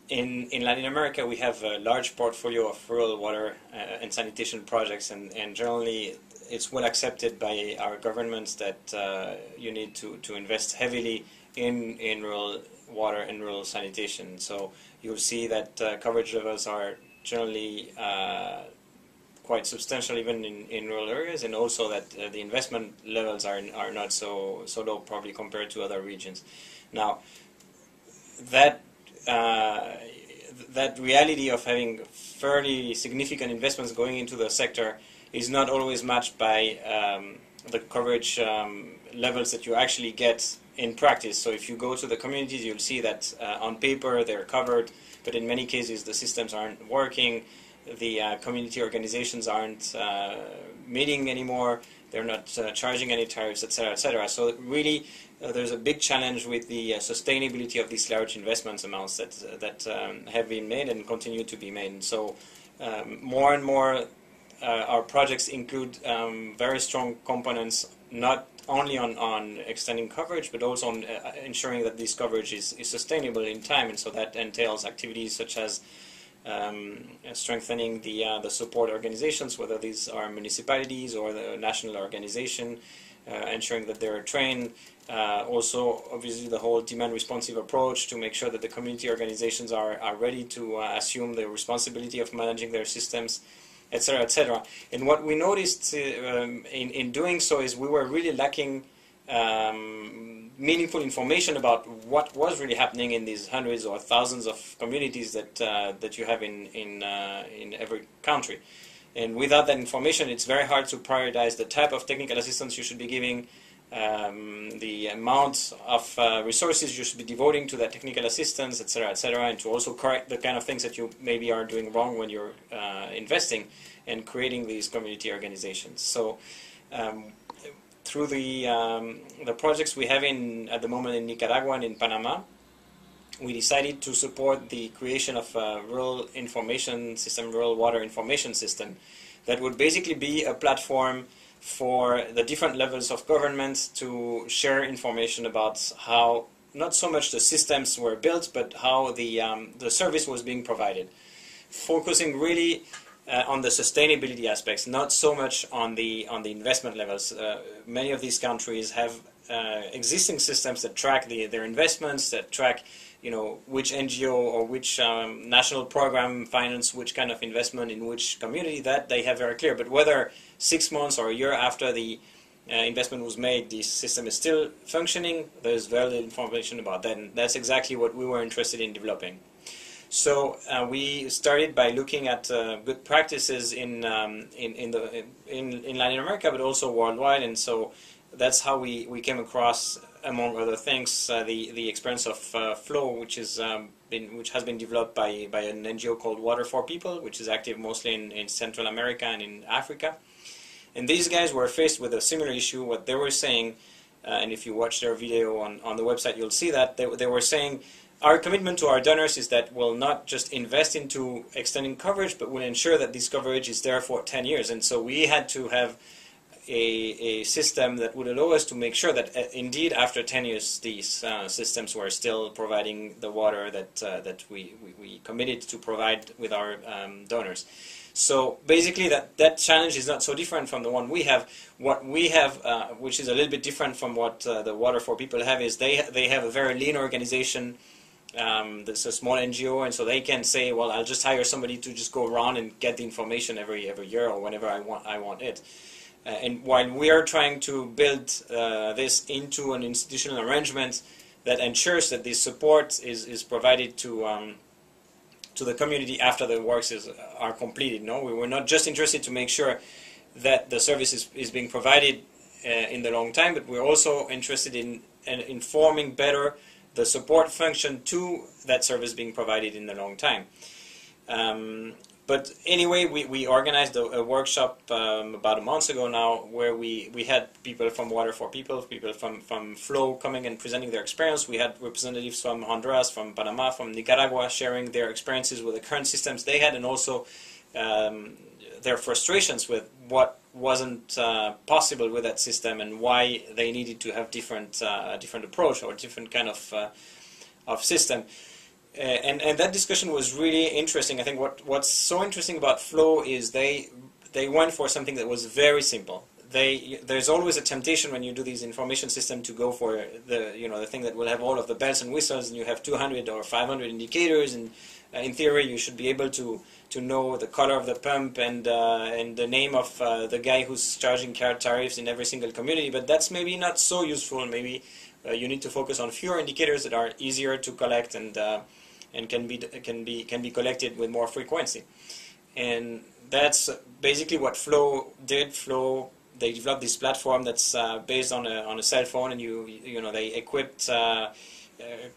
in Latin America, we have a large portfolio of rural water and sanitation projects, and generally it's well accepted by our governments that you need to invest heavily in rural water and rural sanitation. So you'll see that coverage levels are generally quite substantial even in rural areas, and also that the investment levels are not so low, probably compared to other regions. Now, that that reality of having fairly significant investments going into the sector is not always matched by the coverage levels that you actually get in practice. So if you go to the communities, you'll see that on paper they're covered, but in many cases the systems aren't working, the community organizations aren't meeting anymore, they're not charging any tariffs, etc., etc. So really there's a big challenge with the sustainability of these large investment amounts that have been made and continue to be made. And so more and more our projects include very strong components, not only on extending coverage, but also on ensuring that this coverage is sustainable in time. And so that entails activities such as strengthening the support organizations, whether these are municipalities or the national organization, ensuring that they're trained. Also, obviously, the whole demand responsive approach to make sure that the community organizations are ready to assume the responsibility of managing their systems, etc., etc. And what we noticed in doing so is we were really lacking meaningful information about what was really happening in these hundreds or thousands of communities that you have in every country. And without that information, it's very hard to prioritize the type of technical assistance you should be giving, the amount of resources you should be devoting to that technical assistance, etc., and to also correct the kind of things that you maybe are doing wrong when you're investing and creating these community organizations. So through the projects we have at the moment in Nicaragua and in Panama, we decided to support the creation of a rural information system, rural water information system, that would basically be a platform for the different levels of government to share information about how not so much the systems were built, but how the service was being provided, focusing really on the sustainability aspects, not so much on the investment levels. Many of these countries have existing systems that track their investments, that track which NGO or which national program finance which kind of investment in which community, that they have very clear. But whether 6 months or a year after the investment was made, the system is still functioning, there's very little information about that. And that's exactly what we were interested in developing. So we started by looking at good practices in Latin America, but also worldwide. And so that's how we came across, among other things, the experience of Flow, which has been developed by an NGO called Water for People, which is active mostly in Central America and in Africa. And these guys were faced with a similar issue. What they were saying, and if you watch their video on the website, you'll see that they were saying, our commitment to our donors is that we'll not just invest into extending coverage, but we'll ensure that this coverage is there for 10 years. And so we had to have a system that would allow us to make sure that indeed after 10 years these systems were still providing the water that we committed to provide with our donors. So basically that challenge is not so different from the one we have. What we have, which is a little bit different from what the Water for People have, is they have a very lean organization. That's a small NGO, and so they can say, well, I'll just hire somebody to just go around and get the information every year or whenever I want it. And while we are trying to build this into an institutional arrangement that ensures that this support is provided to the community after the works are completed. No, we were not just interested to make sure that the service is being provided in the long time, but we're also interested in informing better the support function to that service being provided in the long time. But anyway, we organized a workshop about a month ago now, where we had people from Water for People, people from Flow coming and presenting their experience. We had representatives from Honduras, from Panama, from Nicaragua sharing their experiences with the current systems they had, and also their frustrations with what wasn't possible with that system and why they needed to have different approach or different kind of system. and that discussion was really interesting. I think what's so interesting about Flow is they went for something that was very simple. There's always a temptation when you do these information systems to go for the thing that will have all of the bells and whistles, and you have 200 or 500 indicators, and in theory you should be able to know the color of the pump and the name of the guy who's charging car tariffs in every single community. But that's maybe not so useful. Maybe you need to focus on fewer indicators that are easier to collect and can be collected with more frequency. And that's basically what Flow did. Flow, they developed this platform that's based on a cell phone, and they equipped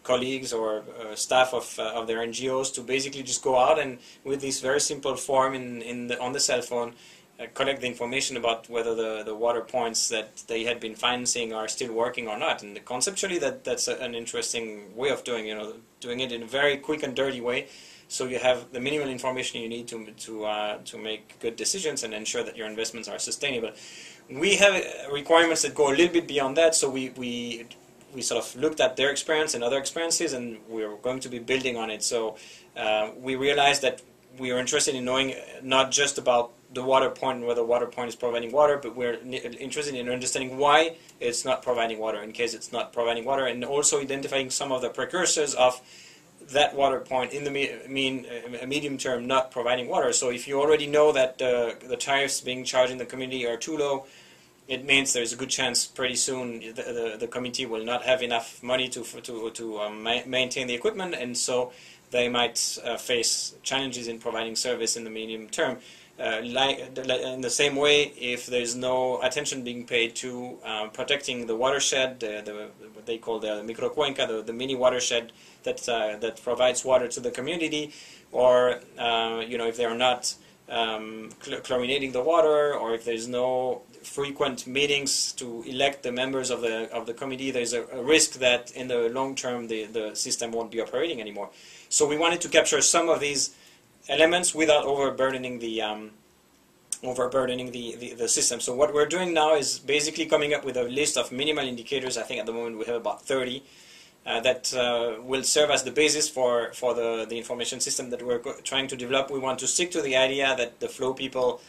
colleagues or staff of their NGOs to basically just go out and with this very simple form on the cell phone collect the information about whether the water points that they had been financing are still working or not. And conceptually that's an interesting way of doing it in a very quick and dirty way. So you have the minimal information you need to make good decisions and ensure that your investments are sustainable. We have requirements that go a little bit beyond that, so we sort of looked at their experience and other experiences, and we're going to be building on it. So we realized that we are interested in knowing not just about the water point and whether the water point is providing water, but we're interested in understanding why it's not providing water, in case it's not providing water, and also identifying some of the precursors of that water point in the medium term not providing water. So if you already know that the tariffs being charged in the community are too low, it means there's a good chance pretty soon the community will not have enough money to maintain the equipment, and so they might face challenges in providing service in the medium term. In the same way, if there's no attention being paid to protecting the watershed, what they call the microcuenca, the mini watershed that provides water to the community, or if they are not chlorinating the water, or if there's no frequent meetings to elect the members of the committee, there's a risk that in the long term the system won't be operating anymore. So we wanted to capture some of these elements without overburdening the system. So what we're doing now is basically coming up with a list of minimal indicators. I think at the moment we have about 30 that will serve as the basis for the information system that we're trying to develop. We want to stick to the idea that the Flow people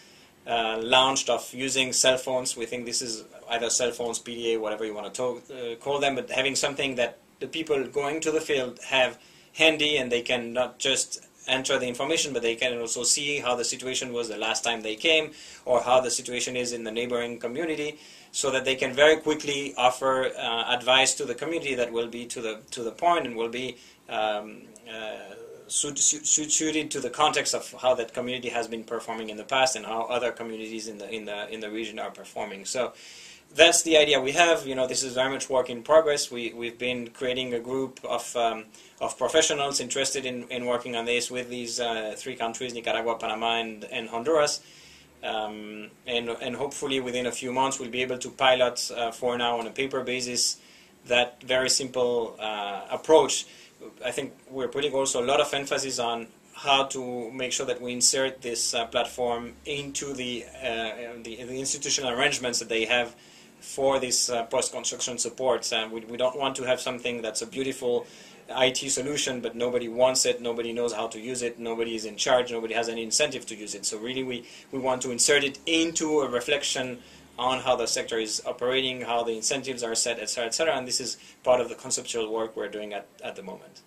launched of using cell phones. We think this is either cell phones, PDA, whatever you want to call them, but having something that the people going to the field have handy, and they can not just enter the information, but they can also see how the situation was the last time they came, or how the situation is in the neighboring community, so that they can very quickly offer advice to the community that will be to the point and will be suited to the context of how that community has been performing in the past and how other communities in the region are performing. So that's the idea we have. This is very much work in progress. We've been creating a group of professionals interested in working on this with these 3 countries, Nicaragua, Panama, and Honduras. And hopefully within a few months we'll be able to pilot for now on a paper basis that very simple approach. I think we're putting also a lot of emphasis on how to make sure that we insert this platform into the institutional arrangements that they have for this post-construction support. We don't want to have something that's a beautiful IT solution, but nobody wants it, nobody knows how to use it, nobody is in charge, nobody has any incentive to use it. So really we want to insert it into a reflection on how the sector is operating, how the incentives are set, etc., etc., and this is part of the conceptual work we're doing at the moment.